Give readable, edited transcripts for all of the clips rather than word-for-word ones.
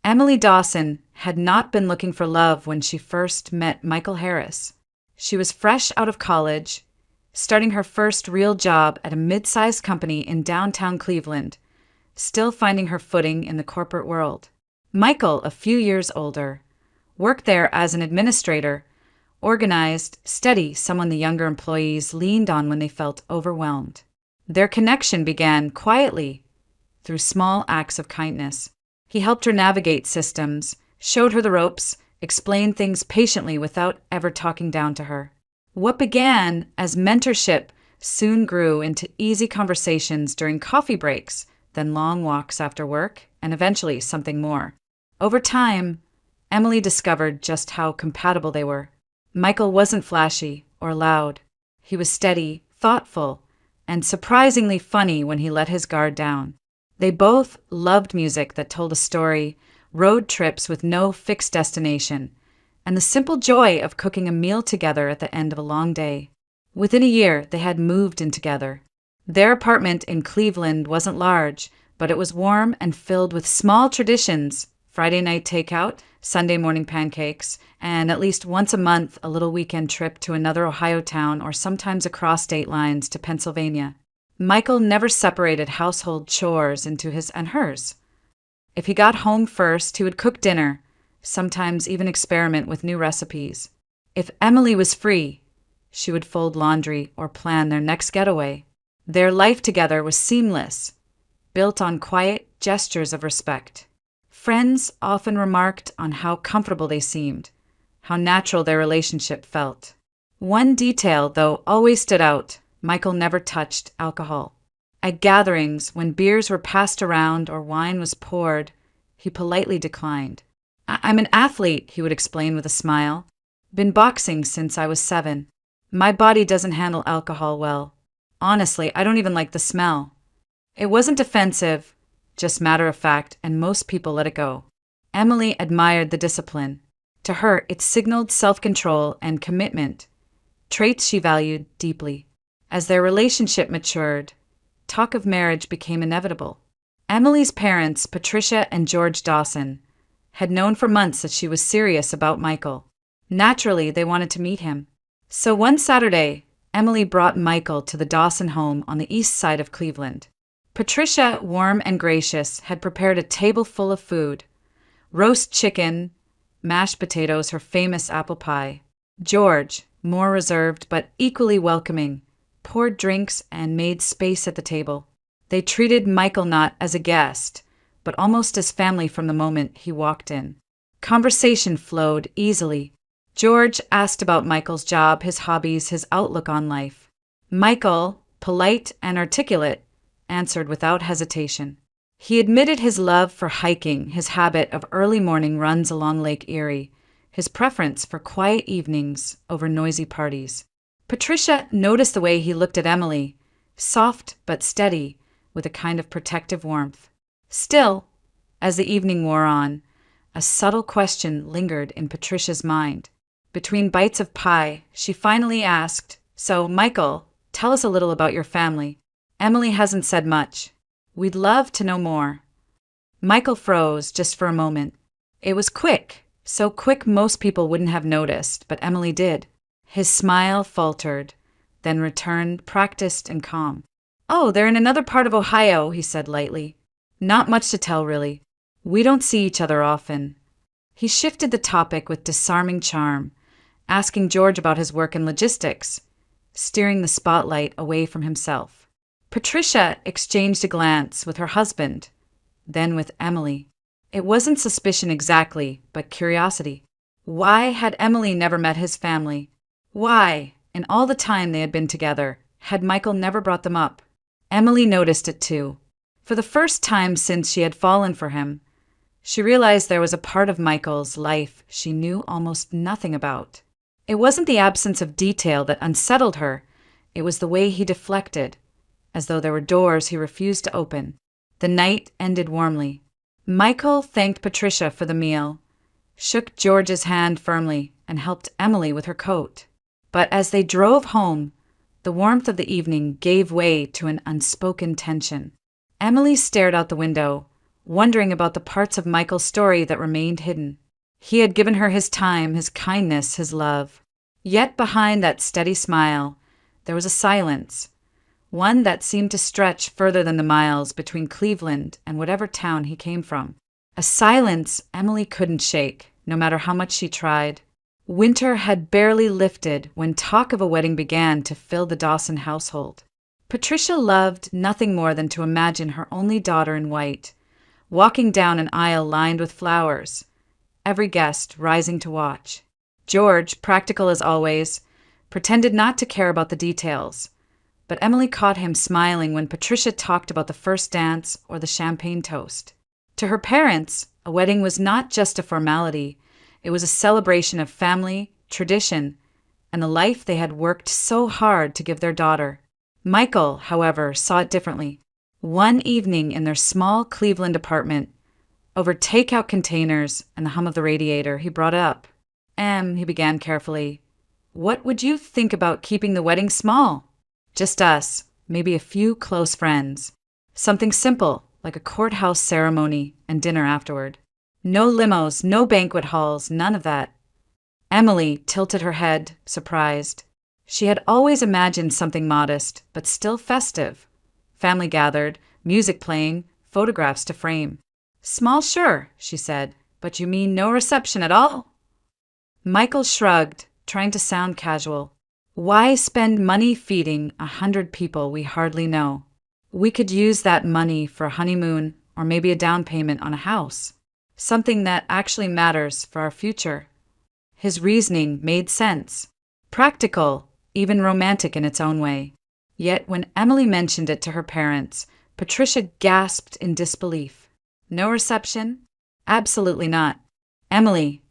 Emily Dawson had not been looking for love when she first met Michael Harris. She was fresh out of college, starting her first real job at a mid-sized company in downtown Cleveland, still finding her footing in the corporate world. Michael, a few years older, worked there as an administrator, organized, steady, someone the younger employees leaned on when they felt overwhelmed. Their connection began quietly, through small acts of kindness. He helped her navigate systems, showed her the ropes, explained things patiently without ever talking down to her. What began as mentorship soon grew into easy conversations during coffee breaks, then long walks after work, and eventually something more. Over time, Emily discovered just how compatible they were. Michael wasn't flashy or loud. He was steady, thoughtful, and surprisingly funny when he let his guard down. They both loved music that told a story, road trips with no fixed destination, and the simple joy of cooking a meal together at the end of a long day. Within a year, they had moved in together. Their apartment in Cleveland wasn't large, but it was warm and filled with small traditions: Friday night takeout, Sunday morning pancakes, and at least once a month a little weekend trip to another Ohio town or sometimes across state lines to Pennsylvania. Michael never separated household chores into his and hers. If he got home first, he would cook dinner, sometimes even experiment with new recipes. If Emily was free, she would fold laundry or plan their next getaway. Their life together was seamless, built on quiet gestures of respect. Friends often remarked on how comfortable they seemed, how natural their relationship felt. One detail, though, always stood out: Michael never touched alcohol. At gatherings, when beers were passed around or wine was poured, he politely declined. I'm an athlete," he would explain with a smile. "Been boxing since I was 7. My body doesn't handle alcohol well. Honestly, I don't even like the smell." It wasn't defensive, just matter of fact, and most people let it go. Emily admired the discipline. To her, it signaled self-control and commitment, traits she valued deeply. As their relationship matured, talk of marriage became inevitable. Emily's parents, Patricia and George Dawson, had known for months that she was serious about Michael. Naturally, they wanted to meet him. So one Saturday, Emily brought Michael to the Dawson home on the east side of Cleveland. Patricia, warm and gracious, had prepared a table full of food: roast chicken, mashed potatoes, her famous apple pie. George, more reserved but equally welcoming, poured drinks and made space at the table. They treated Michael not as a guest, but almost as family from the moment he walked in. Conversation flowed easily. George asked about Michael's job, his hobbies, his outlook on life. Michael, polite and articulate, answered without hesitation. He admitted his love for hiking, his habit of early morning runs along Lake Erie, his preference for quiet evenings over noisy parties. Patricia noticed the way he looked at Emily, soft but steady, with a kind of protective warmth. Still, as the evening wore on, a subtle question lingered in Patricia's mind. Between bites of pie, she finally asked, "So, Michael, tell us a little about your family." "Emily hasn't said much. We'd love to know more." Michael froze just for a moment. It was quick, so quick most people wouldn't have noticed, but Emily did. His smile faltered, then returned, practiced and calm. "Oh, they're in another part of Ohio," he said lightly. "Not much to tell, really. We don't see each other often." He shifted the topic with disarming charm, asking George about his work in logistics, steering the spotlight away from himself. Patricia exchanged a glance with her husband, then with Emily. It wasn't suspicion exactly, but curiosity. Why had Emily never met his family? Why, in all the time they had been together, had Michael never brought them up? Emily noticed it too. For the first time since she had fallen for him, she realized there was a part of Michael's life she knew almost nothing about. It wasn't the absence of detail that unsettled her, it was the way he deflected, as though there were doors he refused to open. The night ended warmly. Michael thanked Patricia for the meal, shook George's hand firmly, and helped Emily with her coat. But as they drove home, the warmth of the evening gave way to an unspoken tension. Emily stared out the window, wondering about the parts of Michael's story that remained hidden. He had given her his time, his kindness, his love. Yet behind that steady smile, there was a silence, one that seemed to stretch further than the miles between Cleveland and whatever town he came from. A silence Emily couldn't shake, no matter how much she tried. Winter had barely lifted when talk of a wedding began to fill the Dawson household. Patricia loved nothing more than to imagine her only daughter in white, walking down an aisle lined with flowers, every guest rising to watch. George, practical as always, pretended not to care about the details, but Emily caught him smiling when Patricia talked about the first dance or the champagne toast. To her parents, a wedding was not just a formality, it was a celebration of family, tradition, and the life they had worked so hard to give their daughter. Michael, however, saw it differently. One evening in their small Cleveland apartment, over takeout containers and the hum of the radiator, he brought up, he began carefully, "What would you think about keeping the wedding small? Just us, maybe a few close friends. Something simple, like a courthouse ceremony and dinner afterward. No limos, no banquet halls, none of that." Emily tilted her head, surprised. She had always imagined something modest, but still festive. Family gathered, music playing, photographs to frame. "Small, sure," she said, "but you mean no reception at all?" Michael shrugged, trying to sound casual. "Why spend money feeding 100 people we hardly know? We could use that money for a honeymoon or maybe a down payment on a house. Something that actually matters for our future." His reasoning made sense. Practical, even romantic in its own way. Yet when Emily mentioned it to her parents, Patricia gasped in disbelief. "No reception? Absolutely not. Emily,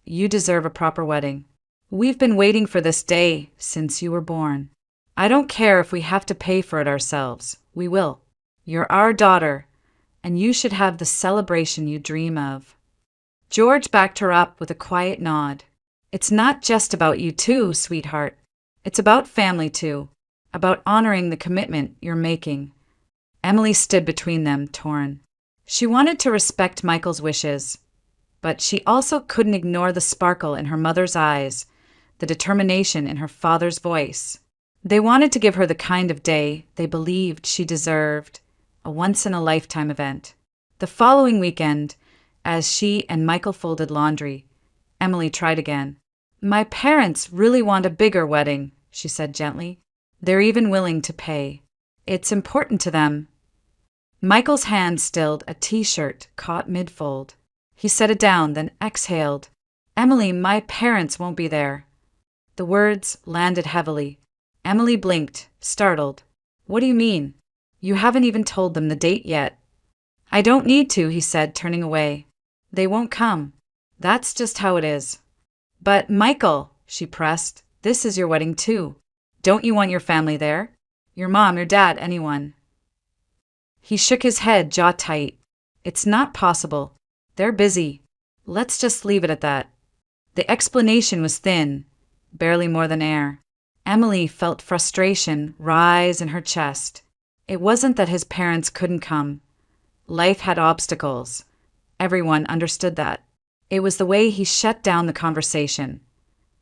you deserve a proper wedding. We've been waiting for this day since you were born. I don't care if we have to pay for it ourselves. We will. You're our daughter, and you should have the celebration you dream of." George backed her up with a quiet nod. "It's not just about you two, sweetheart. It's about family too, about honoring the commitment you're making." Emily stood between them, torn. She wanted to respect Michael's wishes, but she also couldn't ignore the sparkle in her mother's eyes, the determination in her father's voice. They wanted to give her the kind of day they believed she deserved, a once-in-a-lifetime event. The following weekend, as she and Michael folded laundry, Emily tried again. "My parents really want a bigger wedding," she said gently. "They're even willing to pay. It's important to them." Michael's hand stilled a T-shirt caught mid-fold. He set it down, then exhaled. "Emily, my parents won't be there." The words landed heavily. Emily blinked, startled. "What do you mean? You haven't even told them the date yet." "I don't need to," he said, turning away. "They won't come. That's just how it is." "But, Michael," she pressed, "this is your wedding too. Don't you want your family there? Your mom, your dad, anyone?" He shook his head, jaw tight. "It's not possible. They're busy. Let's just leave it at that." The explanation was thin, barely more than air. Emily felt frustration rise in her chest. It wasn't that his parents couldn't come. Life had obstacles. Everyone understood that. It was the way he shut down the conversation,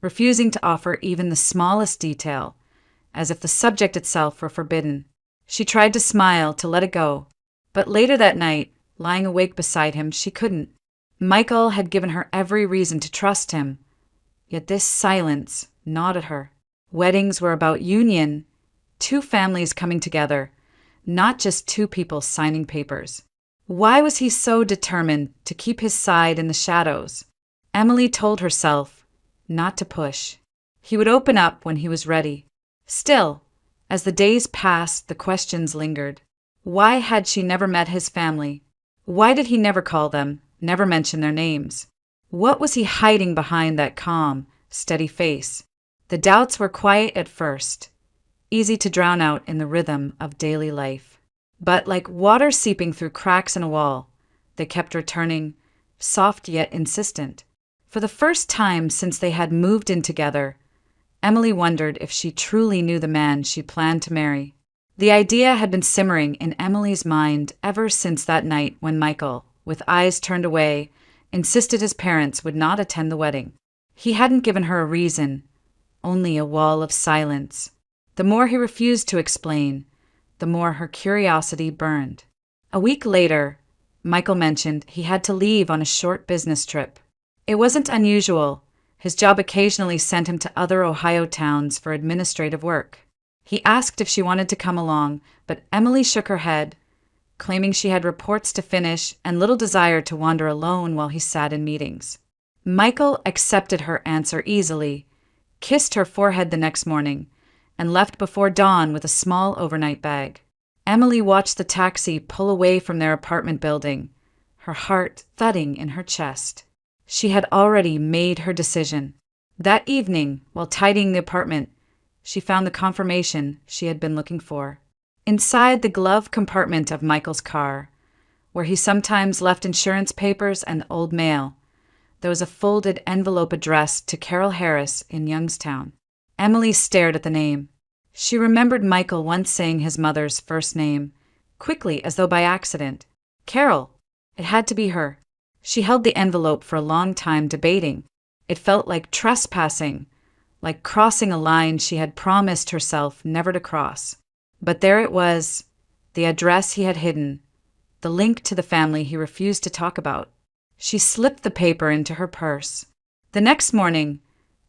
refusing to offer even the smallest detail, as if the subject itself were forbidden. She tried to smile, to let it go, but later that night, lying awake beside him, she couldn't. Michael had given her every reason to trust him, yet this silence gnawed at her. Weddings were about union, two families coming together, not just two people signing papers. Why was he so determined to keep his side in the shadows? Emily told herself not to push. He would open up when he was ready. Still, as the days passed, the questions lingered. Why had she never met his family? Why did he never call them, never mention their names? What was he hiding behind that calm, steady face? The doubts were quiet at first, easy to drown out in the rhythm of daily life. But like water seeping through cracks in a wall, they kept returning, soft yet insistent. For the first time since they had moved in together, Emily wondered if she truly knew the man she planned to marry. The idea had been simmering in Emily's mind ever since that night when Michael, with eyes turned away, insisted his parents would not attend the wedding. He hadn't given her a reason, only a wall of silence. The more he refused to explain, the more her curiosity burned. A week later, Michael mentioned he had to leave on a short business trip. It wasn't unusual. His job occasionally sent him to other Ohio towns for administrative work. He asked if she wanted to come along, but Emily shook her head, claiming she had reports to finish and little desire to wander alone while he sat in meetings. Michael accepted her answer easily, kissed her forehead the next morning, and left before dawn with a small overnight bag. Emily watched the taxi pull away from their apartment building, her heart thudding in her chest. She had already made her decision. That evening, while tidying the apartment, she found the confirmation she had been looking for. Inside the glove compartment of Michael's car, where he sometimes left insurance papers and old mail, there was a folded envelope addressed to Carol Harris in Youngstown. Emily stared at the name. She remembered Michael once saying his mother's first name, quickly as though by accident. Carol. It had to be her. She held the envelope for a long time, debating. It felt like trespassing, like crossing a line she had promised herself never to cross. But there it was, the address he had hidden, the link to the family he refused to talk about. She slipped the paper into her purse. The next morning,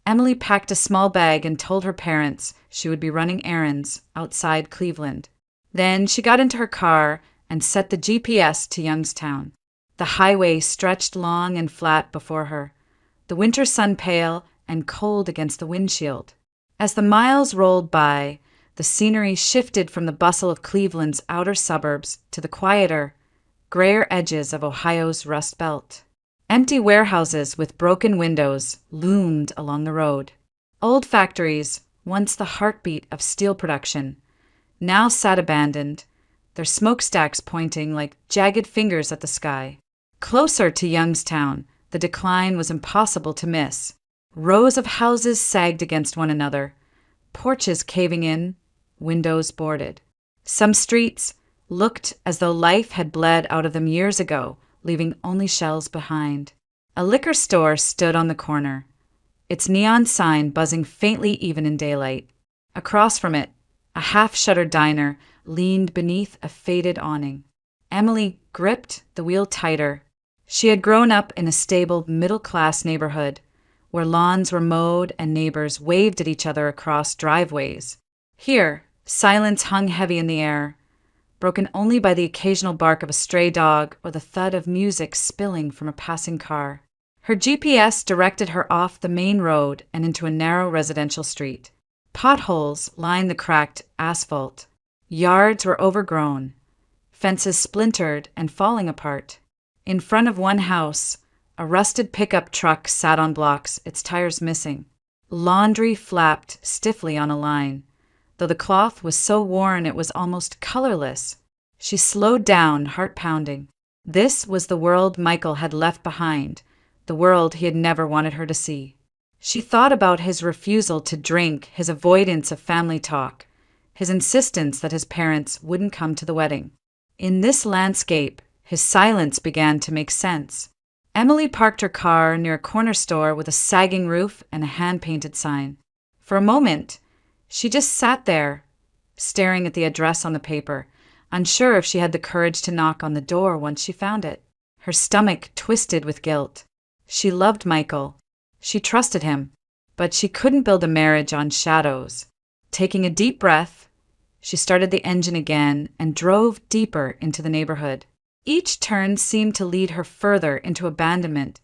Emily packed a small bag and told her parents she would be running errands outside Cleveland. Then she got into her car and set the GPS to Youngstown. The highway stretched long and flat before her, the winter sun pale and cold against the windshield. As the miles rolled by, the scenery shifted from the bustle of Cleveland's outer suburbs to the quieter, grayer edges of Ohio's Rust Belt. Empty warehouses with broken windows loomed along the road. Old factories, once the heartbeat of steel production, now sat abandoned, their smokestacks pointing like jagged fingers at the sky. Closer to Youngstown, the decline was impossible to miss. Rows of houses sagged against one another, porches caving in, windows boarded. Some streets looked as though life had bled out of them years ago, leaving only shells behind. A liquor store stood on the corner, its neon sign buzzing faintly even in daylight. Across from it, a half-shuttered diner leaned beneath a faded awning. Emily gripped the wheel tighter. She had grown up in a stable, middle-class neighborhood, where lawns were mowed and neighbors waved at each other across driveways. Here, silence hung heavy in the air, broken only by the occasional bark of a stray dog or the thud of music spilling from a passing car. Her GPS directed her off the main road and into a narrow residential street. Potholes lined the cracked asphalt. Yards were overgrown, fences splintered and falling apart. In front of one house, a rusted pickup truck sat on blocks, its tires missing. Laundry flapped stiffly on a line, though the cloth was so worn it was almost colorless. She slowed down, heart pounding. This was the world Michael had left behind, the world he had never wanted her to see. She thought about his refusal to drink, his avoidance of family talk, his insistence that his parents wouldn't come to the wedding. In this landscape, his silence began to make sense. Emily parked her car near a corner store with a sagging roof and a hand-painted sign. For a moment, she just sat there, staring at the address on the paper, unsure if she had the courage to knock on the door once she found it. Her stomach twisted with guilt. She loved Michael. She trusted him, but she couldn't build a marriage on shadows. Taking a deep breath, she started the engine again and drove deeper into the neighborhood. Each turn seemed to lead her further into abandonment,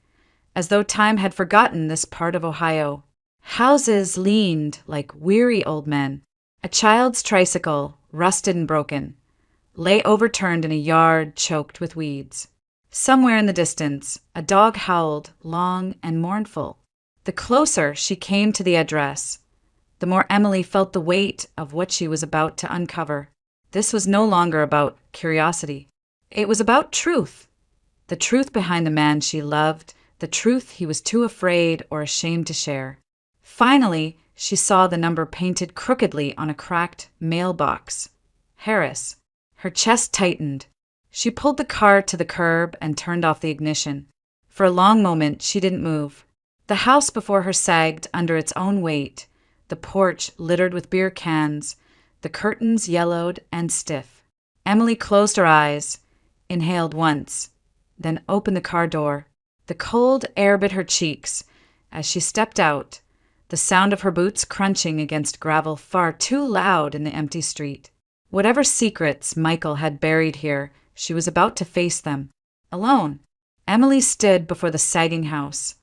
as though time had forgotten this part of Ohio. Houses leaned like weary old men. A child's tricycle, rusted and broken, lay overturned in a yard choked with weeds. Somewhere in the distance, a dog howled, long and mournful. The closer she came to the address, the more Emily felt the weight of what she was about to uncover. This was no longer about curiosity. It was about truth. The truth behind the man she loved, the truth he was too afraid or ashamed to share. Finally, she saw the number painted crookedly on a cracked mailbox. Harris. Her chest tightened. She pulled the car to the curb and turned off the ignition. For a long moment, she didn't move. The house before her sagged under its own weight, the porch littered with beer cans, the curtains yellowed and stiff. Emily closed her eyes, inhaled once, then opened the car door. The cold air bit her cheeks as she stepped out, the sound of her boots crunching against gravel far too loud in the empty street. Whatever secrets Michael had buried here, she was about to face them. Alone, Emily stood before the sagging house,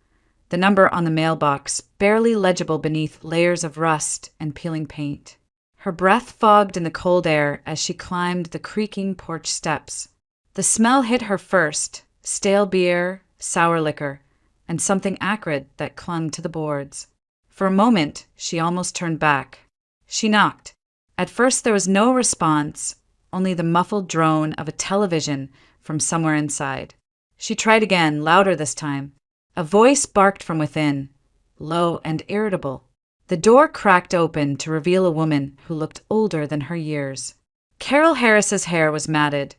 the number on the mailbox barely legible beneath layers of rust and peeling paint. Her breath fogged in the cold air as she climbed the creaking porch steps. The smell hit her first, stale beer, sour liquor, and something acrid that clung to the boards. For a moment, she almost turned back. She knocked. At first there was no response, only the muffled drone of a television from somewhere inside. She tried again, louder this time. A voice barked from within, low and irritable. The door cracked open to reveal a woman who looked older than her years. Carol Harris's hair was matted,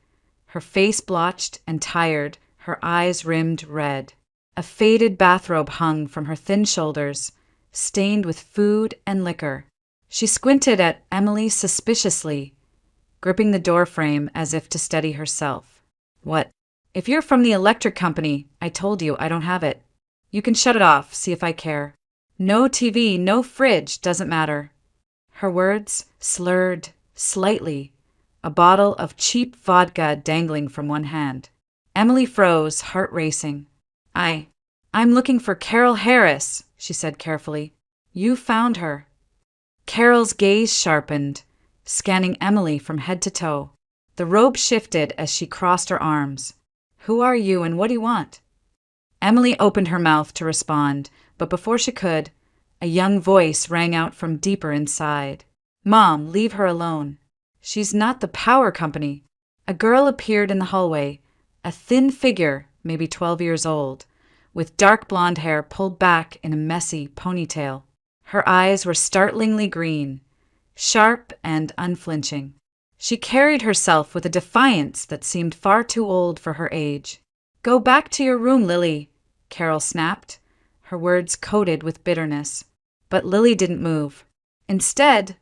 her face blotched and tired, her eyes rimmed red. A faded bathrobe hung from her thin shoulders, stained with food and liquor. She squinted at Emily suspiciously, gripping the doorframe as if to steady herself. "What? If you're from the electric company, I told you I don't have it. You can shut it off, see if I care. No TV, no fridge, doesn't matter." Her words slurred slightly, a bottle of cheap vodka dangling from one hand. Emily froze, heart racing. I'm looking for Carol Harris," she said carefully. "You found her." Carol's gaze sharpened, scanning Emily from head to toe. The robe shifted as she crossed her arms. "Who are you and what do you want?" Emily opened her mouth to respond, but before she could, a young voice rang out from deeper inside. "Mom, leave her alone. She's not the power company." A girl appeared in the hallway, a thin figure, maybe 12 years old, with dark blonde hair pulled back in a messy ponytail. Her eyes were startlingly green, sharp and unflinching. She carried herself with a defiance that seemed far too old for her age. "Go back to your room, Lily," Carol snapped, her words coated with bitterness. But Lily didn't move. Instead,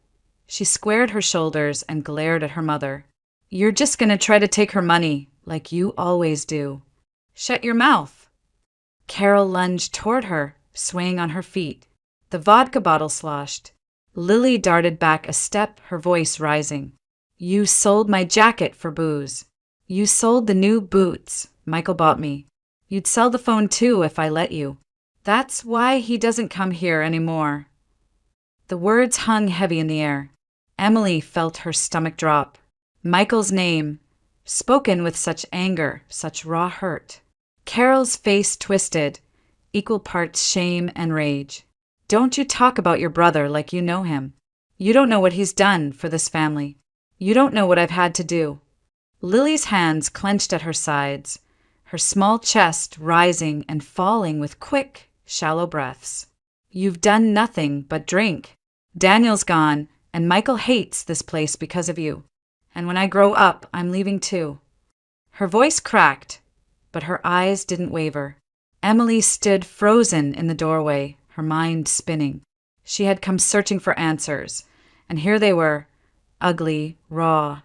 she squared her shoulders and glared at her mother. "You're just going to try to take her money, like you always do. Shut your mouth." Carol lunged toward her, swaying on her feet. The vodka bottle sloshed. Lily darted back a step, her voice rising. "You sold my jacket for booze. You sold the new boots Michael bought me. You'd sell the phone too if I let you. That's why he doesn't come here anymore." The words hung heavy in the air. Emily felt her stomach drop. Michael's name, spoken with such anger, such raw hurt. Carol's face twisted, equal parts shame and rage. "Don't you talk about your brother like you know him. You don't know what he's done for this family. You don't know what I've had to do." Lily's hands clenched at her sides, her small chest rising and falling with quick, shallow breaths. "You've done nothing but drink. Daniel's gone, and Michael hates this place because of you. And when I grow up, I'm leaving too." Her voice cracked, but her eyes didn't waver. Emily stood frozen in the doorway, her mind spinning. She had come searching for answers, and here they were, ugly, raw,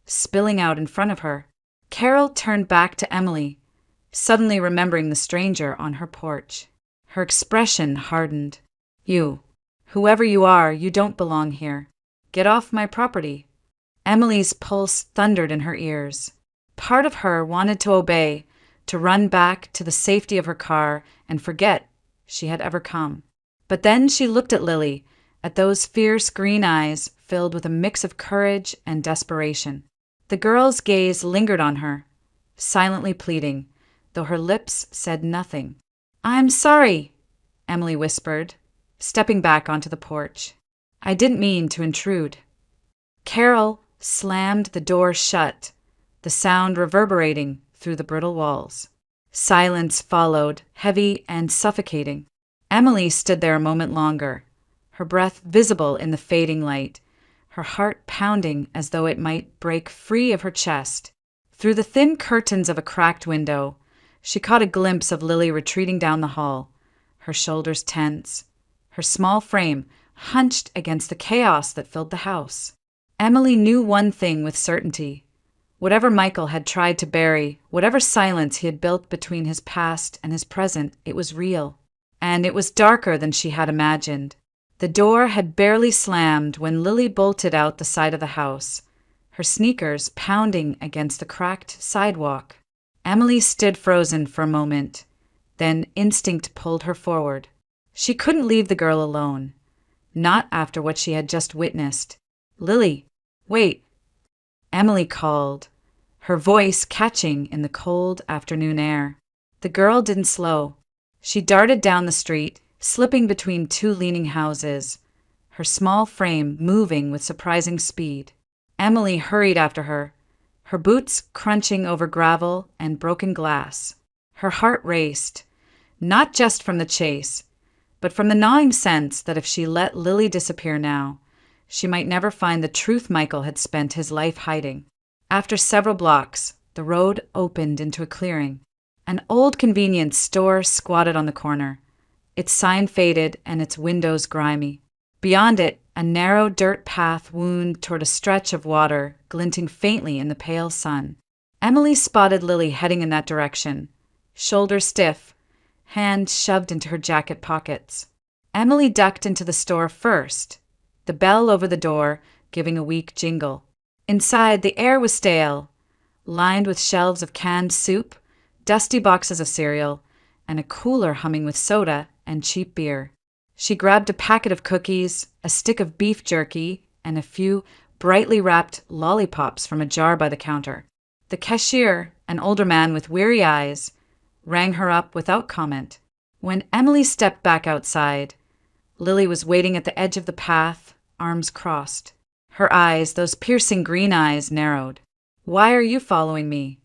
spilling out in front of her. Carol turned back to Emily, suddenly remembering the stranger on her porch. Her expression hardened. "You, whoever you are, you don't belong here. Get off my property." Emily's pulse thundered in her ears. Part of her wanted to obey, to run back to the safety of her car and forget she had ever come. But then she looked at Lily, at those fierce green eyes filled with a mix of courage and desperation. The girl's gaze lingered on her, silently pleading, though her lips said nothing. "I'm sorry," Emily whispered, stepping back onto the porch. "I didn't mean to intrude." Carol slammed the door shut, the sound reverberating through the brittle walls. Silence followed, heavy and suffocating. Emily stood there a moment longer, her breath visible in the fading light, her heart pounding as though it might break free of her chest. Through the thin curtains of a cracked window, she caught a glimpse of Lily retreating down the hall, her shoulders tense, her small frame hunched against the chaos that filled the house. Emily knew one thing with certainty. Whatever Michael had tried to bury, whatever silence he had built between his past and his present, it was real. And it was darker than she had imagined. The door had barely slammed when Lily bolted out the side of the house, her sneakers pounding against the cracked sidewalk. Emily stood frozen for a moment. Then instinct pulled her forward. She couldn't leave the girl alone. Not after what she had just witnessed. "Lily, wait," Emily called, her voice catching in the cold afternoon air. The girl didn't slow. She darted down the street, slipping between two leaning houses, her small frame moving with surprising speed. Emily hurried after her, her boots crunching over gravel and broken glass. Her heart raced, not just from the chase, but from the gnawing sense that if she let Lily disappear now, she might never find the truth Michael had spent his life hiding. After several blocks, the road opened into a clearing. An old convenience store squatted on the corner, its sign faded and its windows grimy. Beyond it, a narrow dirt path wound toward a stretch of water glinting faintly in the pale sun. Emily spotted Lily heading in that direction, shoulders stiff, hands shoved into her jacket pockets. Emily ducked into the store first, the bell over the door giving a weak jingle. Inside, the air was stale, lined with shelves of canned soup, dusty boxes of cereal, and a cooler humming with soda and cheap beer. She grabbed a packet of cookies, a stick of beef jerky, and a few brightly wrapped lollipops from a jar by the counter. The cashier, an older man with weary eyes, rang her up without comment. When Emily stepped back outside, Lily was waiting at the edge of the path, arms crossed. Her eyes, those piercing green eyes, narrowed. "Why are you following me?"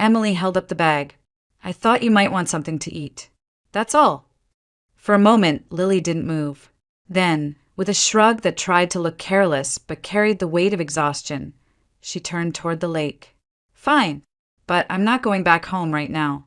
Emily held up the bag. "I thought you might want something to eat. That's all." For a moment, Lily didn't move. Then, with a shrug that tried to look careless but carried the weight of exhaustion, she turned toward the lake. "Fine, but I'm not going back home right now."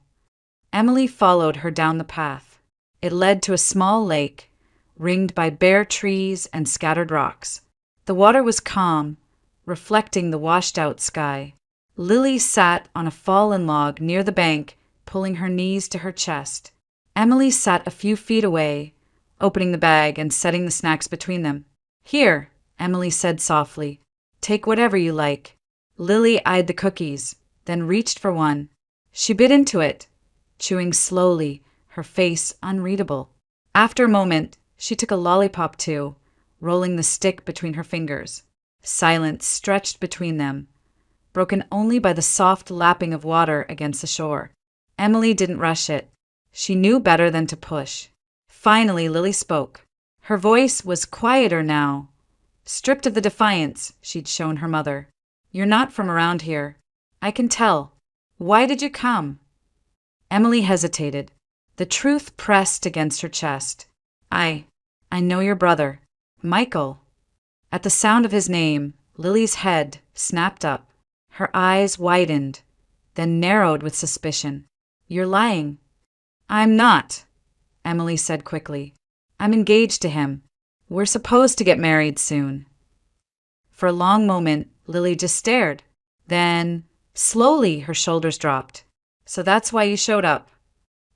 Emily followed her down the path. It led to a small lake, ringed by bare trees and scattered rocks. The water was calm, reflecting the washed-out sky. Lily sat on a fallen log near the bank, pulling her knees to her chest. Emily sat a few feet away, opening the bag and setting the snacks between them. "Here," Emily said softly. "Take whatever you like." Lily eyed the cookies, then reached for one. She bit into it, chewing slowly, her face unreadable. After a moment, she took a lollipop too, rolling the stick between her fingers. Silence stretched between them, broken only by the soft lapping of water against the shore. Emily didn't rush it. She knew better than to push. Finally, Lily spoke. Her voice was quieter now, stripped of the defiance she'd shown her mother. "You're not from around here. I can tell. Why did you come?" Emily hesitated. The truth pressed against her chest. I know your brother, Michael." At the sound of his name, Lily's head snapped up. Her eyes widened, then narrowed with suspicion. "You're lying." "I'm not," Emily said quickly. "I'm engaged to him. We're supposed to get married soon." For a long moment, Lily just stared. Then, slowly, her shoulders dropped. "So that's why you showed up."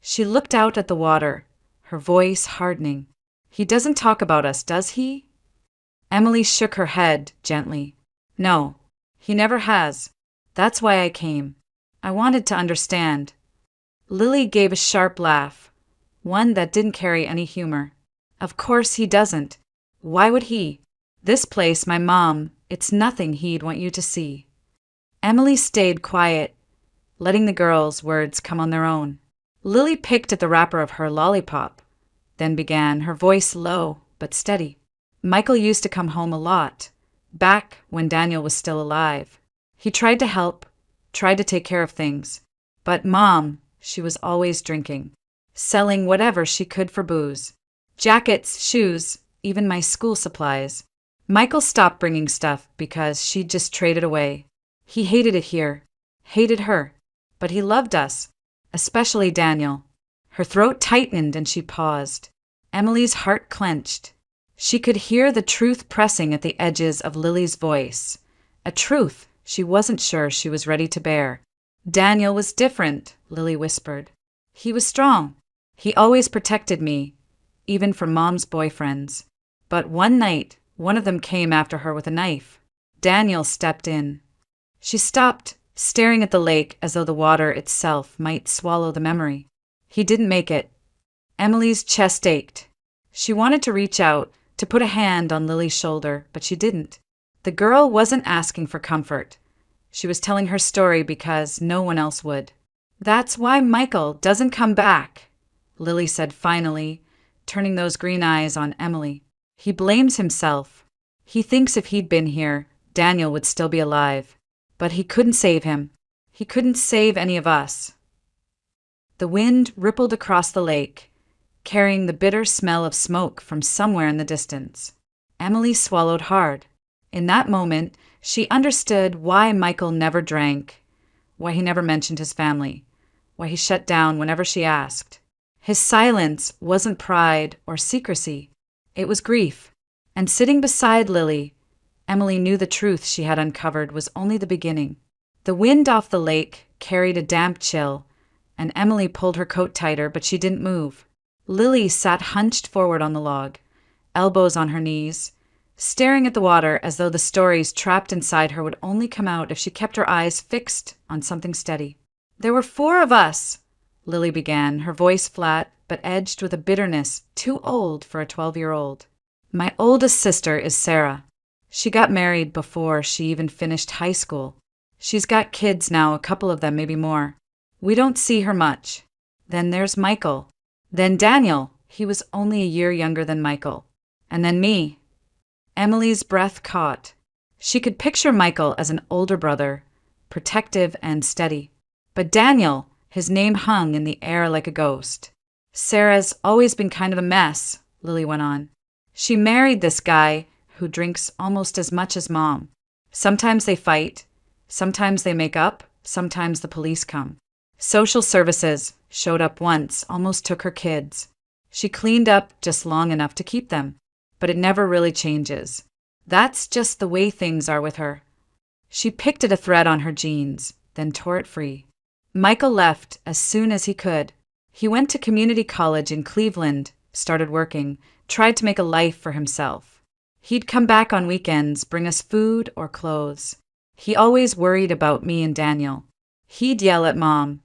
She looked out at the water, her voice hardening. "He doesn't talk about us, does he?" Emily shook her head gently. "No, he never has. That's why I came. I wanted to understand." Lily gave a sharp laugh, one that didn't carry any humor. "Of course he doesn't. Why would he? This place, my mom, it's nothing he'd want you to see." Emily stayed quiet, letting the girl's words come on their own. Lily picked at the wrapper of her lollipop, then began, her voice low but steady. "Michael used to come home a lot, back when Daniel was still alive. He tried to help, tried to take care of things. But Mom, she was always drinking, selling whatever she could for booze. Jackets, shoes, even my school supplies. Michael stopped bringing stuff because she'd just traded away. He hated it here, hated her, but he loved us, especially Daniel. Her throat tightened and she paused. Emily's heart clenched. She could hear the truth pressing at the edges of Lily's voice, a truth she wasn't sure she was ready to bear. Daniel was different, Lily whispered. He was strong. He always protected me, even from Mom's boyfriends. But one night, one of them came after her with a knife. Daniel stepped in. She stopped, staring at the lake as though the water itself might swallow the memory. He didn't make it. Emily's chest ached. She wanted to reach out, to put a hand on Lily's shoulder, but she didn't. The girl wasn't asking for comfort. She was telling her story because no one else would. "That's why Michael doesn't come back," Lily said finally, turning those green eyes on Emily. "He blames himself. He thinks if he'd been here, Daniel would still be alive. But he couldn't save him. He couldn't save any of us." The wind rippled across the lake, carrying the bitter smell of smoke from somewhere in the distance. Emily swallowed hard. In that moment, she understood why Michael never drank, why he never mentioned his family, why he shut down whenever she asked. His silence wasn't pride or secrecy. It was grief. And sitting beside Lily, Emily knew the truth she had uncovered was only the beginning. The wind off the lake carried a damp chill, and Emily pulled her coat tighter, but she didn't move. Lily sat hunched forward on the log, elbows on her knees, staring at the water as though the stories trapped inside her would only come out if she kept her eyes fixed on something steady. "There were 4 of us," Lily began, her voice flat but edged with a bitterness too old for a 12-year-old. "My oldest sister is Sarah. She got married before she even finished high school. She's got kids now, a couple of them, maybe more. We don't see her much. Then there's Michael. Then Daniel, he was only a year younger than Michael. And then me." Emily's breath caught. She could picture Michael as an older brother, protective and steady. But Daniel, his name hung in the air like a ghost. "Sarah's always been kind of a mess," Lily went on. "She married this guy who drinks almost as much as Mom. Sometimes they fight, sometimes they make up, sometimes the police come. Social services showed up once, almost took her kids. She cleaned up just long enough to keep them, but it never really changes. That's just the way things are with her." She picked at a thread on her jeans, then tore it free. "Michael left as soon as he could. He went to community college in Cleveland, started working, tried to make a life for himself. He'd come back on weekends, bring us food or clothes. He always worried about me and Daniel. He'd yell at Mom,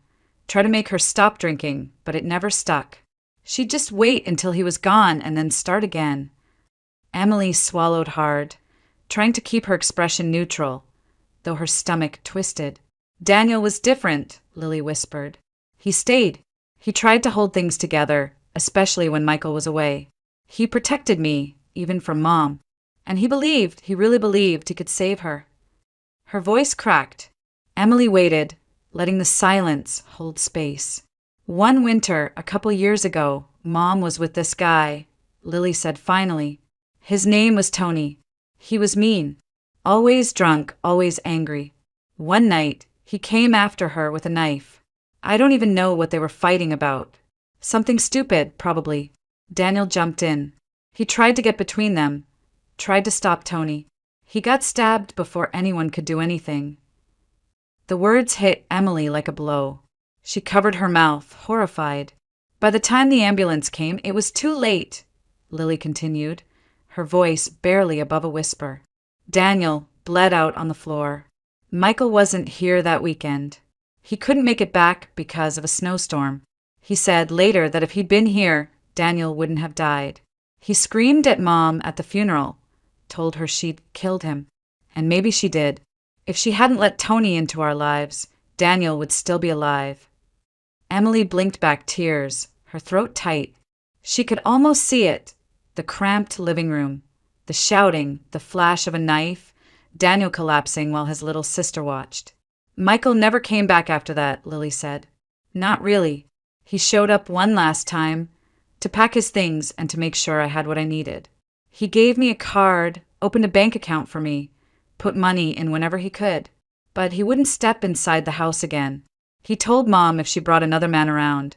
try to make her stop drinking, but it never stuck. She'd just wait until he was gone and then start again." Emily swallowed hard, trying to keep her expression neutral, though her stomach twisted. "Daniel was different," Lily whispered. "He stayed. He tried to hold things together, especially when Michael was away. He protected me, even from Mom. And he really believed he could save her." Her voice cracked. Emily waited, letting the silence hold space. "One winter, a couple years ago, Mom was with this guy," Lily said finally. "His name was Tony. He was mean. Always drunk, always angry. One night, he came after her with a knife. I don't even know what they were fighting about. Something stupid, probably. Daniel jumped in. He tried to get between them, tried to stop Tony. He got stabbed before anyone could do anything." The words hit Emily like a blow. She covered her mouth, horrified. "By the time the ambulance came, it was too late," Lily continued, her voice barely above a whisper. "Daniel bled out on the floor. Michael wasn't here that weekend. He couldn't make it back because of a snowstorm. He said later that if he'd been here, Daniel wouldn't have died. He screamed at Mom at the funeral, told her she'd killed him. And maybe she did. If she hadn't let Tony into our lives, Daniel would still be alive." Emily blinked back tears, her throat tight. She could almost see it, the cramped living room, the shouting, the flash of a knife, Daniel collapsing while his little sister watched. "Michael never came back after that," Lily said. "Not really. He showed up one last time, to pack his things and to make sure I had what I needed. He gave me a card opened a bank account for me, put money in whenever he could. But he wouldn't step inside the house again. He told Mom if she brought another man around,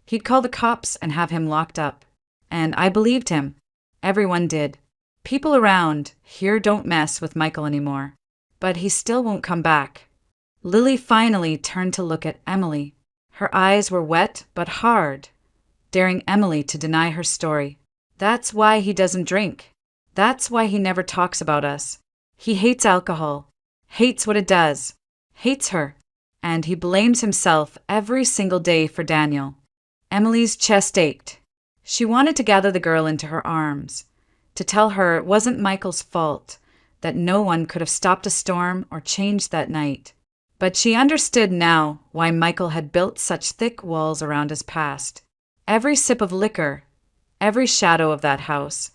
he'd call the cops and have him locked up. And I believed him. Everyone did. People around here don't mess with Michael anymore. But he still won't come back. Lily finally turned to look at Emily. Her eyes were wet but hard, daring Emily to deny her story. That's why he doesn't drink. That's why he never talks about us. He hates alcohol, hates what it does, hates her, and he blames himself every single day for Daniel. Emily's chest ached. She wanted to gather the girl into her arms, to tell her it wasn't Michael's fault, that no one could have stopped a storm or changed that night. But she understood now why Michael had built such thick walls around his past. Every sip of liquor, every shadow of that house,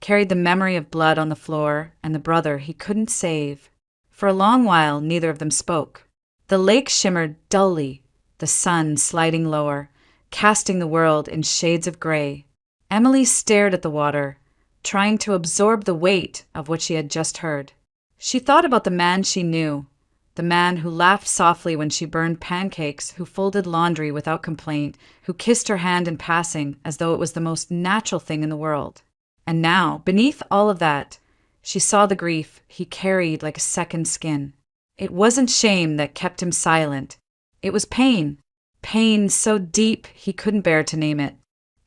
carried the memory of blood on the floor and the brother he couldn't save. For a long while, neither of them spoke. The lake shimmered dully, the sun sliding lower, casting the world in shades of gray. Emily stared at the water, trying to absorb the weight of what she had just heard. She thought about the man she knew, the man who laughed softly when she burned pancakes, who folded laundry without complaint, who kissed her hand in passing as though it was the most natural thing in the world. And now, beneath all of that, she saw the grief he carried like a second skin. It wasn't shame that kept him silent. It was pain. Pain so deep he couldn't bear to name it.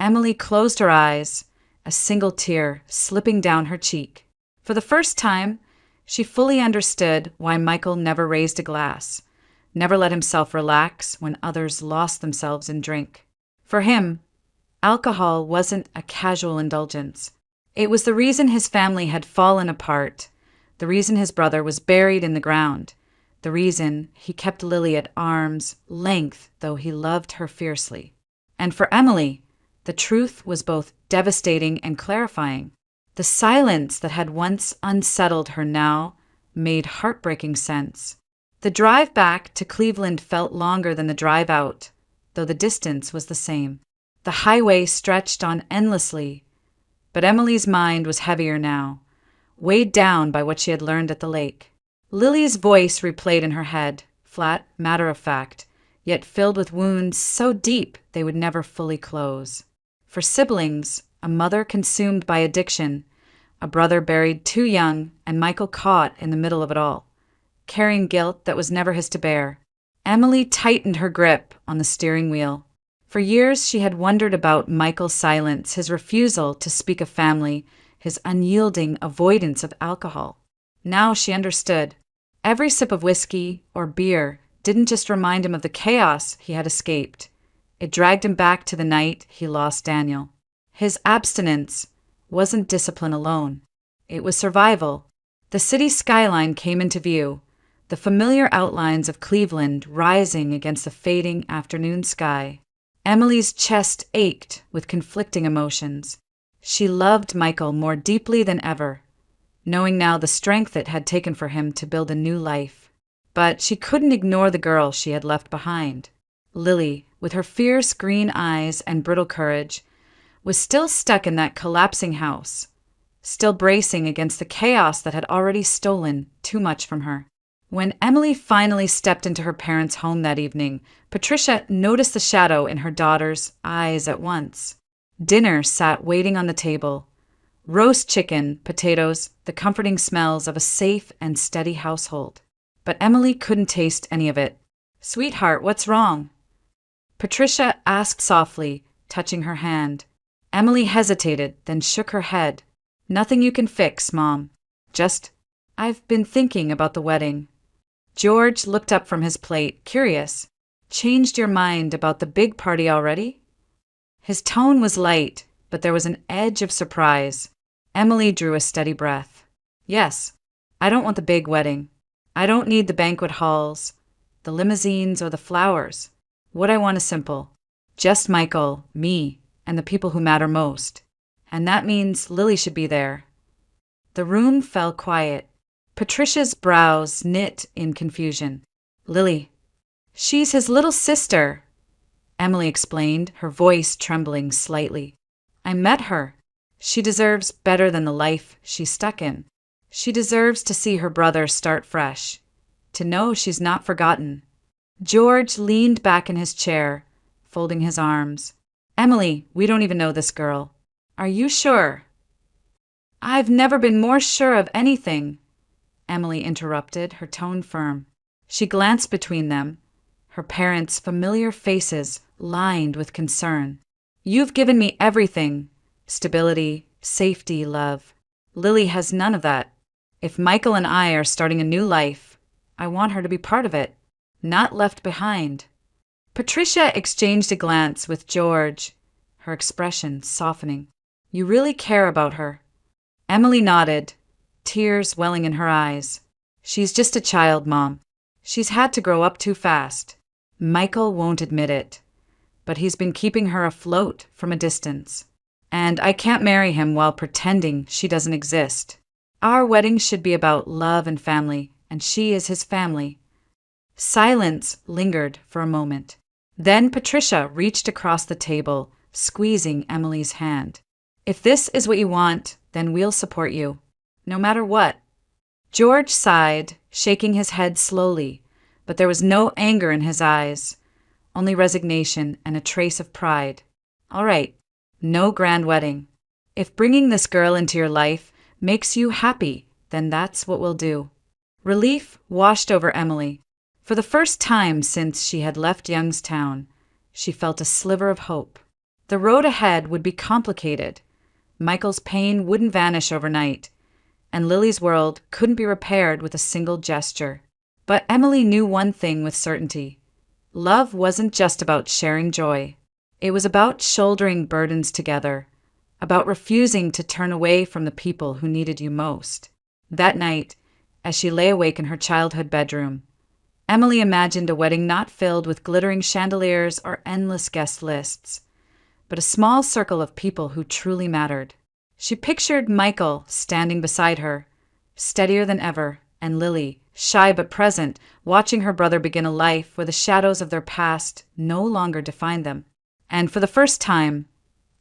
Emily closed her eyes, a single tear slipping down her cheek. For the first time, she fully understood why Michael never raised a glass, never let himself relax when others lost themselves in drink. For him, alcohol wasn't a casual indulgence. It was the reason his family had fallen apart, the reason his brother was buried in the ground, the reason he kept Lily at arm's length though he loved her fiercely. And for Emily, the truth was both devastating and clarifying. The silence that had once unsettled her now made heartbreaking sense. The drive back to Cleveland felt longer than the drive out, though the distance was the same. The highway stretched on endlessly, but Emily's mind was heavier now, weighed down by what she had learned at the lake. Lily's voice replayed in her head, flat, matter-of-fact, yet filled with wounds so deep they would never fully close. For siblings, a mother consumed by addiction, a brother buried too young, and Michael caught in the middle of it all, carrying guilt that was never his to bear. Emily tightened her grip on the steering wheel. For years she had wondered about Michael's silence, his refusal to speak of family, his unyielding avoidance of alcohol. Now she understood. Every sip of whiskey or beer didn't just remind him of the chaos he had escaped. It dragged him back to the night he lost Daniel. His abstinence wasn't discipline alone. It was survival. The city skyline came into view, the familiar outlines of Cleveland rising against the fading afternoon sky. Emily's chest ached with conflicting emotions. She loved Michael more deeply than ever, knowing now the strength it had taken for him to build a new life. But she couldn't ignore the girl she had left behind. Lily, with her fierce green eyes and brittle courage, was still stuck in that collapsing house, still bracing against the chaos that had already stolen too much from her. When Emily finally stepped into her parents' home that evening, Patricia noticed the shadow in her daughter's eyes at once. Dinner sat waiting on the table. Roast chicken, potatoes, the comforting smells of a safe and steady household. But Emily couldn't taste any of it. "Sweetheart, what's wrong?" Patricia asked softly, touching her hand. Emily hesitated, then shook her head. "Nothing you can fix, Mom. Just, I've been thinking about the wedding." George looked up from his plate, curious. "Changed your mind about the big party already?" His tone was light, but there was an edge of surprise. Emily drew a steady breath. "Yes, I don't want the big wedding. I don't need the banquet halls, the limousines, or the flowers. What I want is simple. Just Michael, me, and the people who matter most. And that means Lily should be there." The room fell quiet. Patricia's brows knit in confusion. "Lily, she's his little sister," Emily explained, her voice trembling slightly. "I met her. She deserves better than the life she's stuck in." She deserves to see her brother start fresh, to know she's not forgotten. George leaned back in his chair, folding his arms. Emily, we don't even know this girl. Are you sure? I've never been more sure of anything, Emily interrupted, her tone firm. She glanced between them, her parents' familiar faces lined with concern. You've given me everything: stability, safety, love. Lily has none of that. If Michael and I are starting a new life, I want her to be part of it, not left behind. Patricia exchanged a glance with George, her expression softening. You really care about her? Emily nodded, tears welling in her eyes. She's just a child, Mom. She's had to grow up too fast. Michael won't admit it, but he's been keeping her afloat from a distance. And I can't marry him while pretending she doesn't exist. Our wedding should be about love and family, and she is his family. Silence lingered for a moment. Then Patricia reached across the table, squeezing Emily's hand. If this is what you want, then we'll support you, no matter what. George sighed, shaking his head slowly, but there was no anger in his eyes, only resignation and a trace of pride. All right, no grand wedding. If bringing this girl into your life makes you happy, then that's what we'll do. Relief washed over Emily. For the first time since she had left Youngstown, she felt a sliver of hope. The road ahead would be complicated. Michael's pain wouldn't vanish overnight, and Lily's world couldn't be repaired with a single gesture. But Emily knew one thing with certainty. Love wasn't just about sharing joy. It was about shouldering burdens together, about refusing to turn away from the people who needed you most. That night, as she lay awake in her childhood bedroom, Emily imagined a wedding not filled with glittering chandeliers or endless guest lists, but a small circle of people who truly mattered. She pictured Michael standing beside her, steadier than ever, and Lily, shy but present, watching her brother begin a life where the shadows of their past no longer defined them. And for the first time,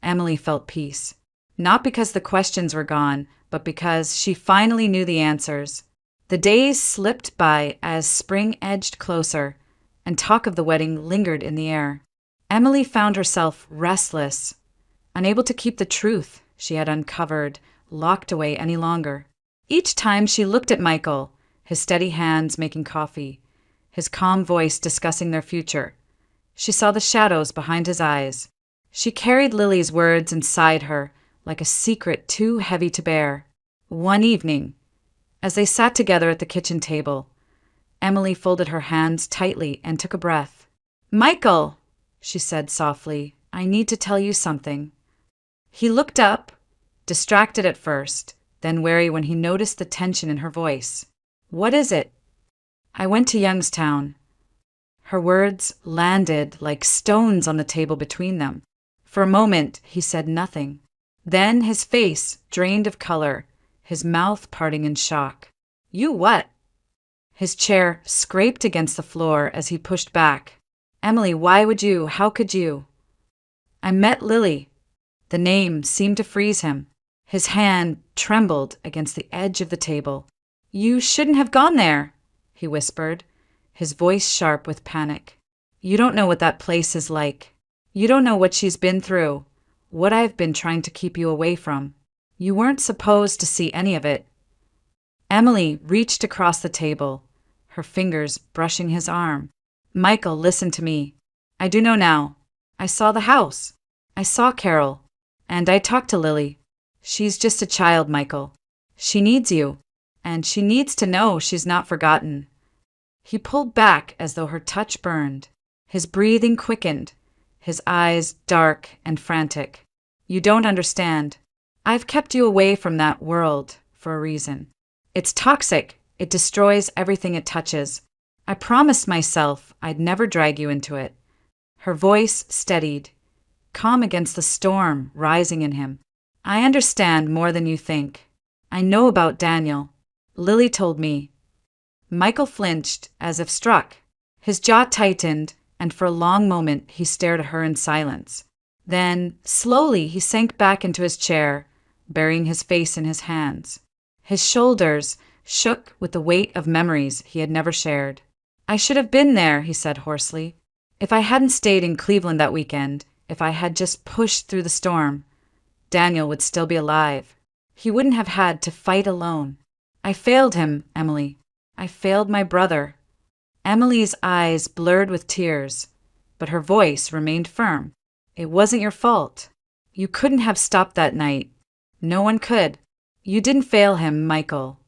Emily felt peace. Not because the questions were gone, but because she finally knew the answers. The days slipped by as spring edged closer, and talk of the wedding lingered in the air. Emily found herself restless, unable to keep the truth she had uncovered locked away any longer. Each time she looked at Michael, his steady hands making coffee, his calm voice discussing their future, she saw the shadows behind his eyes. She carried Lily's words inside her like a secret too heavy to bear. One evening, as they sat together at the kitchen table, Emily folded her hands tightly and took a breath. Michael, she said softly, I need to tell you something. He looked up, distracted at first, then wary when he noticed the tension in her voice. What is it? I went to Youngstown. Her words landed like stones on the table between them. For a moment, he said nothing. Then his face drained of color, his mouth parting in shock. You what? His chair scraped against the floor as he pushed back. Emily, why would you? How could you? I met Lily. The name seemed to freeze him. His hand trembled against the edge of the table. You shouldn't have gone there, he whispered, his voice sharp with panic. You don't know what that place is like. You don't know what she's been through, what I've been trying to keep you away from. You weren't supposed to see any of it. Emily reached across the table, her fingers brushing his arm. Michael, listen to me. I do know now. I saw the house. I saw Carol. And I talked to Lily. She's just a child, Michael. She needs you. And she needs to know she's not forgotten. He pulled back as though her touch burned. His breathing quickened, his eyes dark and frantic. You don't understand. I've kept you away from that world for a reason. It's toxic. It destroys everything it touches. I promised myself I'd never drag you into it. Her voice steadied, calm against the storm rising in him. I understand more than you think. I know about Daniel. Lily told me. Michael flinched as if struck. His jaw tightened, and for a long moment he stared at her in silence. Then, slowly, he sank back into his chair, burying his face in his hands. His shoulders shook with the weight of memories he had never shared. "I should have been there," he said hoarsely. "If I hadn't stayed in Cleveland that weekend, if I had just pushed through the storm, Daniel would still be alive. He wouldn't have had to fight alone. I failed him, Emily. I failed my brother." Emily's eyes blurred with tears, but her voice remained firm. "It wasn't your fault. You couldn't have stopped that night. No one could. You didn't fail him, Michael.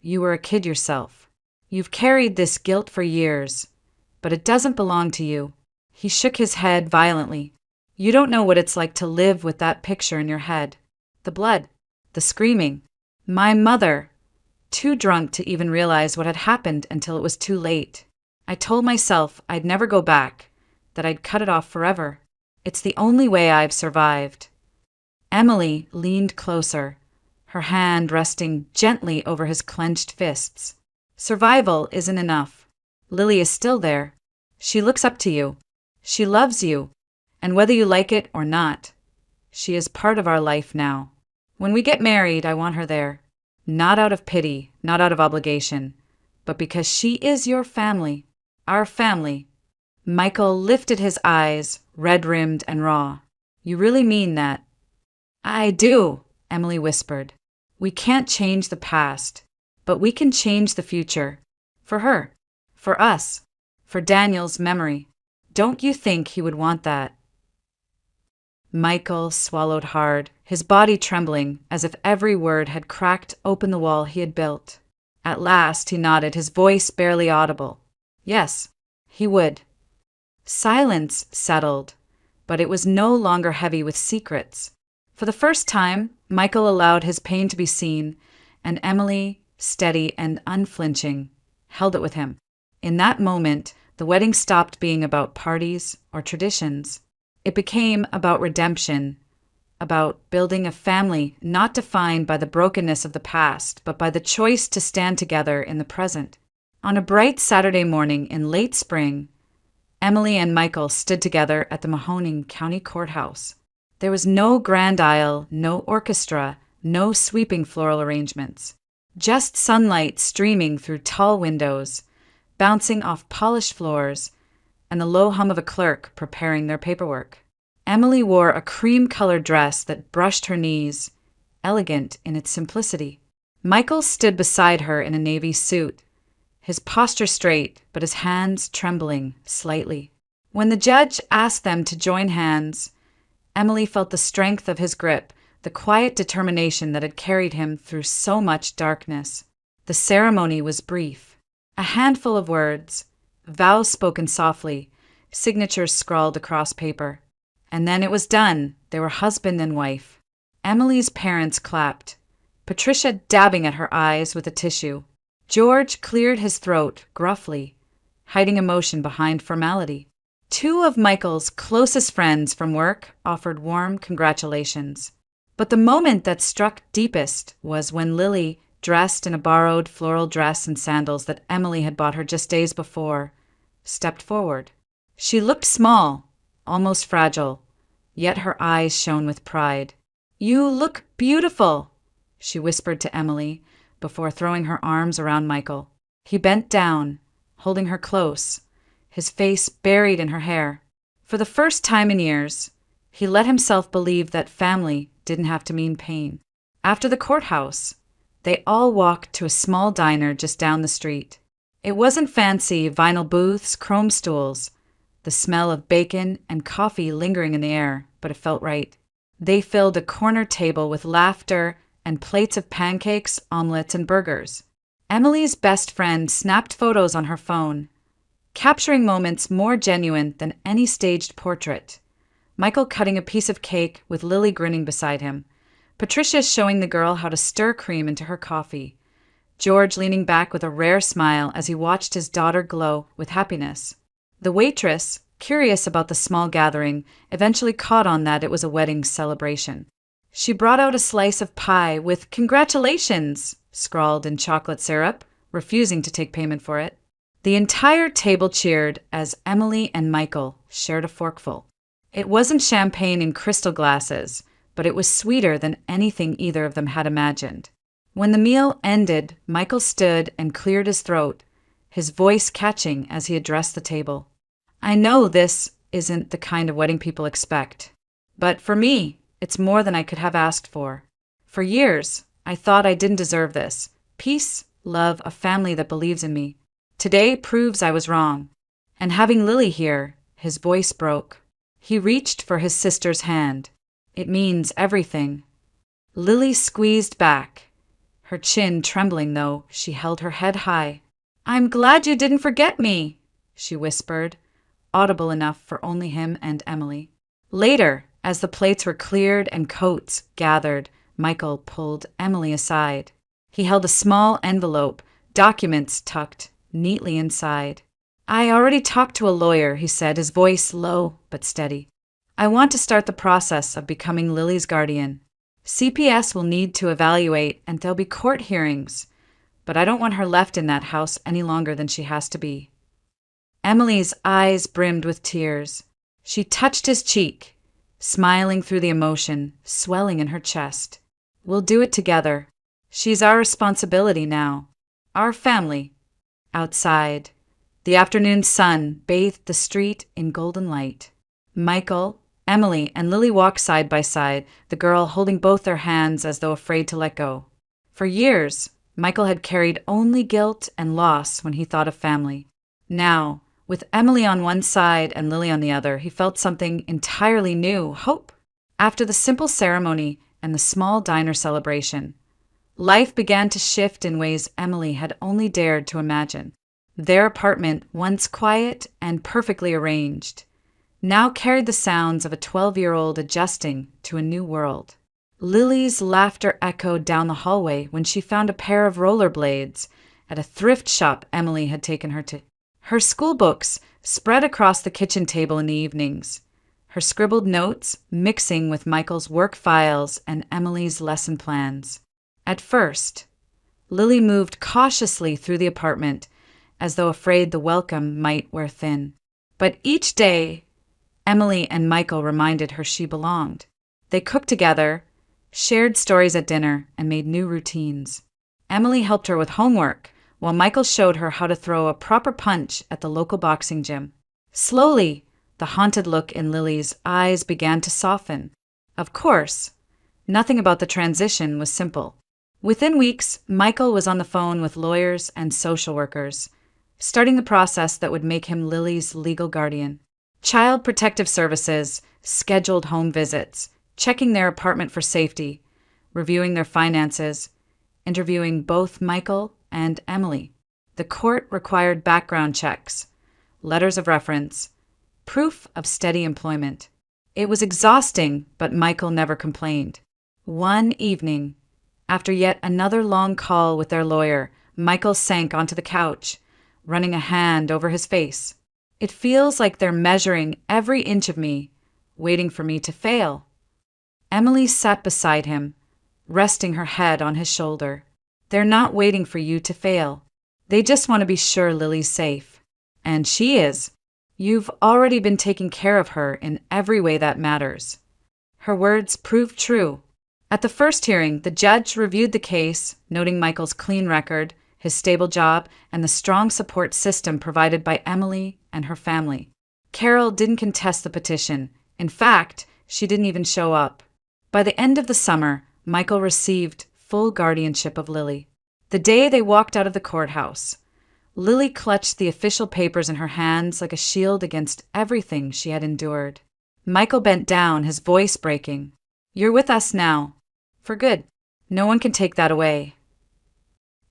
You were a kid yourself. You've carried this guilt for years, but it doesn't belong to you." He shook his head violently. "You don't know what it's like to live with that picture in your head. The blood, the screaming. My mother, too drunk to even realize what had happened until it was too late. I told myself I'd never go back, that I'd cut it off forever. It's the only way I've survived." Emily leaned closer, her hand resting gently over his clenched fists. "Survival isn't enough. Lily is still there. She looks up to you. She loves you, and whether you like it or not, she is part of our life now. When we get married, I want her there. Not out of pity, not out of obligation, but because she is your family, our family." Michael lifted his eyes, red-rimmed and raw. "You really mean that?" "I do," Emily whispered. "We can't change the past, but we can change the future. For her, for us, for Daniel's memory. Don't you think he would want that?" Michael swallowed hard, his body trembling as if every word had cracked open the wall he had built. At last he nodded, his voice barely audible. Yes, he would. Silence settled, but it was no longer heavy with secrets. For the first time, Michael allowed his pain to be seen, and Emily, steady and unflinching, held it with him. In that moment, the wedding stopped being about parties or traditions. It became about redemption, about building a family not defined by the brokenness of the past, but by the choice to stand together in the present. On a bright Saturday morning in late spring, Emily and Michael stood together at the Mahoning County Courthouse. There was no grand aisle, no orchestra, no sweeping floral arrangements. Just sunlight streaming through tall windows, bouncing off polished floors, and the low hum of a clerk preparing their paperwork. Emily wore a cream-colored dress that brushed her knees, elegant in its simplicity. Michael stood beside her in a navy suit, his posture straight but his hands trembling slightly. When the judge asked them to join hands, Emily felt the strength of his grip, the quiet determination that had carried him through so much darkness. The ceremony was brief. A handful of words, vows spoken softly, signatures scrawled across paper. And then it was done. They were husband and wife. Emily's parents clapped, Patricia dabbing at her eyes with a tissue. George cleared his throat gruffly, hiding emotion behind formality. Two of Michael's closest friends from work offered warm congratulations. But the moment that struck deepest was when Lily, dressed in a borrowed floral dress and sandals that Emily had bought her just days before, stepped forward. She looked small, almost fragile, yet her eyes shone with pride. "You look beautiful," she whispered to Emily before throwing her arms around Michael. He bent down, holding her close, his face buried in her hair. For the first time in years, he let himself believe that family didn't have to mean pain. After the courthouse, they all walked to a small diner just down the street. It wasn't fancy vinyl booths, chrome stools, the smell of bacon and coffee lingering in the air, but it felt right. They filled a corner table with laughter and plates of pancakes, omelets, and burgers. Emily's best friend snapped photos on her phone, capturing moments more genuine than any staged portrait. Michael cutting a piece of cake with Lily grinning beside him. Patricia showing the girl how to stir cream into her coffee. George leaning back with a rare smile as he watched his daughter glow with happiness. The waitress, curious about the small gathering, eventually caught on that it was a wedding celebration. She brought out a slice of pie with "Congratulations" scrawled in chocolate syrup, refusing to take payment for it. The entire table cheered as Emily and Michael shared a forkful. It wasn't champagne in crystal glasses, but it was sweeter than anything either of them had imagined. When the meal ended, Michael stood and cleared his throat, his voice catching as he addressed the table. I know this isn't the kind of wedding people expect, but for me, it's more than I could have asked for. For years, I thought I didn't deserve this. Peace, love, a family that believes in me. Today proves I was wrong. And having Lily here, his voice broke. He reached for his sister's hand. It means everything. Lily squeezed back, her chin trembling though she held her head high. I'm glad you didn't forget me, she whispered, audible enough for only him and Emily. Later, as the plates were cleared and coats gathered, Michael pulled Emily aside. He held a small envelope, documents tucked neatly inside. I already talked to a lawyer, he said, his voice low but steady. I want to start the process of becoming Lily's guardian. CPS will need to evaluate and there'll be court hearings, but I don't want her left in that house any longer than she has to be. Emily's eyes brimmed with tears. She touched his cheek, smiling through the emotion swelling in her chest. We'll do it together. She's our responsibility now. Our family. Outside, the afternoon sun bathed the street in golden light. Michael, Emily, and Lily walked side by side, the girl holding both their hands as though afraid to let go. For years, Michael had carried only guilt and loss when he thought of family. Now, with Emily on one side and Lily on the other, he felt something entirely new, hope. After the simple ceremony and the small diner celebration, life began to shift in ways Emily had only dared to imagine. Their apartment, once quiet and perfectly arranged, now carried the sounds of a 12-year-old adjusting to a new world. Lily's laughter echoed down the hallway when she found a pair of rollerblades at a thrift shop Emily had taken her to. Her school books spread across the kitchen table in the evenings, her scribbled notes mixing with Michael's work files and Emily's lesson plans. At first, Lily moved cautiously through the apartment as though afraid the welcome might wear thin. But each day, Emily and Michael reminded her she belonged. They cooked together, shared stories at dinner, and made new routines. Emily helped her with homework, while Michael showed her how to throw a proper punch at the local boxing gym. Slowly, the haunted look in Lily's eyes began to soften. Of course, nothing about the transition was simple. Within weeks, Michael was on the phone with lawyers and social workers, starting the process that would make him Lily's legal guardian. Child Protective Services scheduled home visits, checking their apartment for safety, reviewing their finances, interviewing both Michael and Emily. The court required background checks, letters of reference, proof of steady employment. It was exhausting, but Michael never complained. One evening, after yet another long call with their lawyer, Michael sank onto the couch, running a hand over his face. It feels like they're measuring every inch of me, waiting for me to fail. Emily sat beside him, resting her head on his shoulder. They're not waiting for you to fail. They just want to be sure Lily's safe. And she is. You've already been taking care of her in every way that matters. Her words proved true. At the first hearing, the judge reviewed the case, noting Michael's clean record, his stable job, and the strong support system provided by Emily and her family. Carol didn't contest the petition. In fact, she didn't even show up. By the end of the summer, Michael received full guardianship of Lily. The day they walked out of the courthouse, Lily clutched the official papers in her hands like a shield against everything she had endured. Michael bent down, his voice breaking. You're with us now. For good. No one can take that away.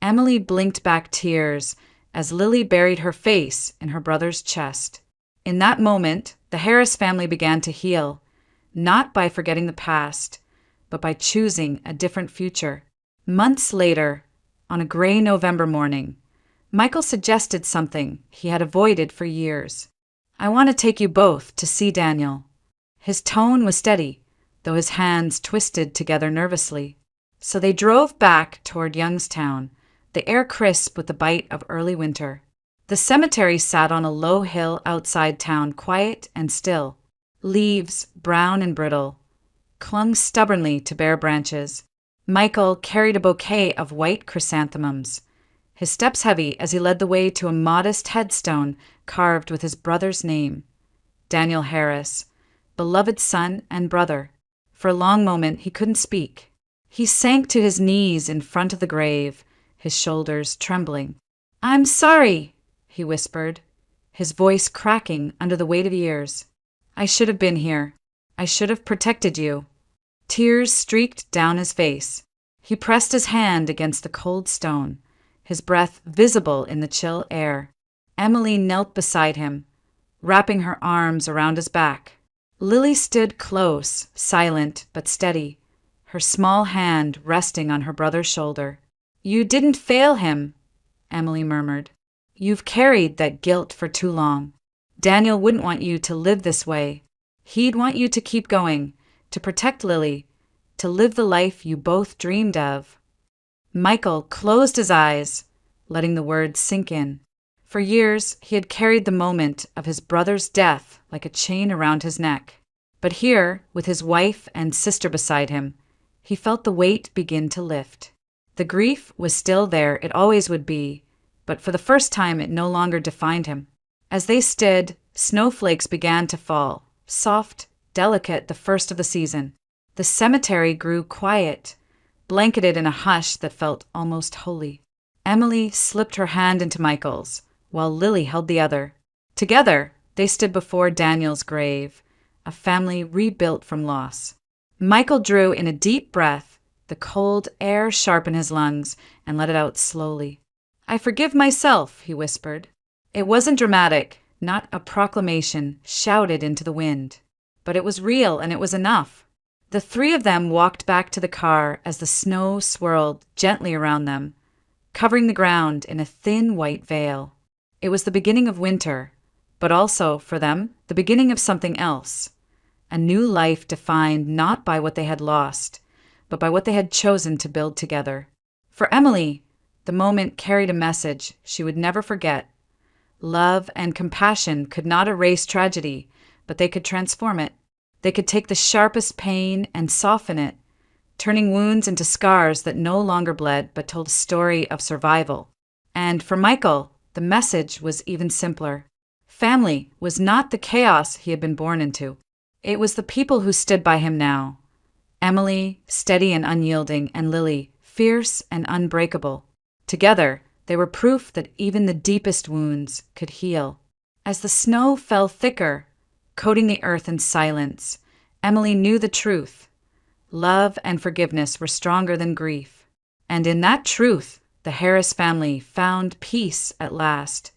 Emily blinked back tears as Lily buried her face in her brother's chest. In that moment, the Harris family began to heal, not by forgetting the past, but by choosing a different future. Months later, on a gray November morning, Michael suggested something he had avoided for years. I want to take you both to see Daniel. His tone was steady, though his hands twisted together nervously. So they drove back toward Youngstown, the air crisp with the bite of early winter. The cemetery sat on a low hill outside town, quiet and still. Leaves, brown and brittle, clung stubbornly to bare branches. Michael carried a bouquet of white chrysanthemums, his steps heavy as he led the way to a modest headstone carved with his brother's name, Daniel Harris, beloved son and brother. For a long moment he couldn't speak. He sank to his knees in front of the grave, his shoulders trembling. "I'm sorry," he whispered, his voice cracking under the weight of years. "I should have been here. I should have protected you." Tears streaked down his face. He pressed his hand against the cold stone, his breath visible in the chill air. Emily knelt beside him, wrapping her arms around his back. Lily stood close, silent but steady, her small hand resting on her brother's shoulder. "You didn't fail him," Emily murmured. "You've carried that guilt for too long. Daniel wouldn't want you to live this way. He'd want you to keep going, to protect Lily, to live the life you both dreamed of." Michael closed his eyes, letting the words sink in. For years, he had carried the moment of his brother's death like a chain around his neck. But here, with his wife and sister beside him, he felt the weight begin to lift. The grief was still there, it always would be, but for the first time it no longer defined him. As they stood, snowflakes began to fall, soft, delicate, the first of the season. The cemetery grew quiet, blanketed in a hush that felt almost holy. Emily slipped her hand into Michael's, while Lily held the other. Together, they stood before Daniel's grave, a family rebuilt from loss. Michael drew in a deep breath, the cold air sharp in his lungs, and let it out slowly. "I forgive myself," he whispered. It wasn't dramatic, not a proclamation shouted into the wind. But it was real, and it was enough. The three of them walked back to the car as the snow swirled gently around them, covering the ground in a thin white veil. It was the beginning of winter, but also, for them, the beginning of something else. A new life defined not by what they had lost, but by what they had chosen to build together. For Emily, the moment carried a message she would never forget. Love and compassion could not erase tragedy, but they could transform it. They could take the sharpest pain and soften it, turning wounds into scars that no longer bled but told a story of survival. And for Michael, the message was even simpler. Family was not the chaos he had been born into. It was the people who stood by him now. Emily, steady and unyielding, and Lily, fierce and unbreakable. Together, they were proof that even the deepest wounds could heal. As the snow fell thicker, coating the earth in silence, Emily knew the truth. Love and forgiveness were stronger than grief. And in that truth, the Harris family found peace at last.